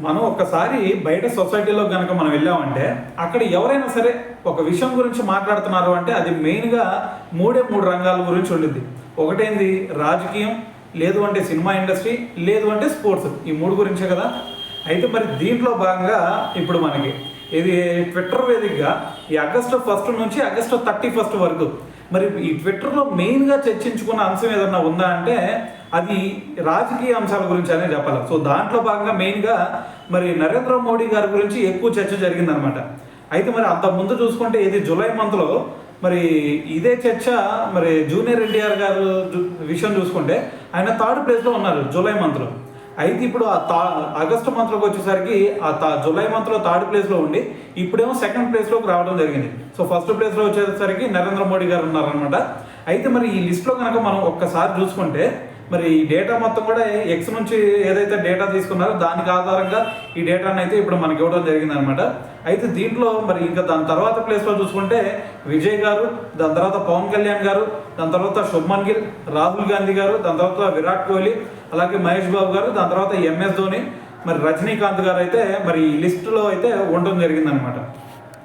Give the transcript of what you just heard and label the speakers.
Speaker 1: మనం ఒక్కసారి బయట సొసైటీలో కనుక మనం వెళ్ళామంటే అక్కడ ఎవరైనా సరే ఒక విషయం గురించి మాట్లాడుతున్నారు అంటే అది మెయిన్గా మూడు రంగాల గురించి ఉండిద్ది. ఒకటేంది రాజకీయం, లేదు అంటే సినిమా ఇండస్ట్రీ, లేదు అంటే స్పోర్ట్స్. ఈ మూడు గురించే కదా. అయితే మరి దీంట్లో భాగంగా ఇప్పుడు మనకి ఇది ట్విట్టర్ వేదికగా ఈ ఆగస్టు 1 నుంచి ఆగస్టు 31 వరకు మరి ఈ ట్విట్టర్లో మెయిన్గా చర్చించుకున్న అంశం ఏదన్నా ఉందా అంటే అది రాజకీయ అంశాల గురించి అనే చెప్పాలి. సో దాంట్లో భాగంగా మెయిన్గా మరి నరేంద్ర మోడీ గారి గురించి ఎక్కువ చర్చ జరిగిందనమాట. అయితే మరి అంత ముందు చూసుకుంటే ఇది జూలై మంత్లో మరి ఇదే చర్చ మరి జూనియర్ ఎన్టీఆర్ గారు విషయం చూసుకుంటే ఆయన 3rd ప్లేస్లో ఉన్నారు జూలై మంత్లో. అయితే ఇప్పుడు ఆగస్టు మంత్లోకి వచ్చేసరికి జూలై మంత్లో 3rd ప్లేస్లో ఉండి ఇప్పుడేమో 2nd ప్లేస్లోకి రావడం జరిగింది. సో 1st ప్లేస్లో వచ్చేసరికి నరేంద్ర మోడీ గారు ఉన్నారనమాట. అయితే మరి ఈ లిస్ట్లో కనుక మనం ఒక్కసారి చూసుకుంటే మరి ఈ డేటా మొత్తం కూడా ఎక్స్ నుంచి ఏదైతే డేటా తీసుకున్నారో దానికి ఆధారంగా ఈ డేటాను అయితే ఇప్పుడు మనకి ఇవ్వడం జరిగిందనమాట. అయితే దీంట్లో మరి ఇంకా దాని తర్వాత ప్లేస్లో చూసుకుంటే విజయ్ గారు, దాని తర్వాత పవన్ కళ్యాణ్ గారు, దాని తర్వాత శుభ్మన్ గిల్, రాహుల్ గాంధీ గారు, దాని తర్వాత విరాట్ కోహ్లీ, అలాగే మహేష్ బాబు గారు, దాని తర్వాత MS ధోని, మరి రజనీకాంత్ గారు అయితే మరి ఈ లిస్టులో అయితే ఉండడం జరిగిందనమాట.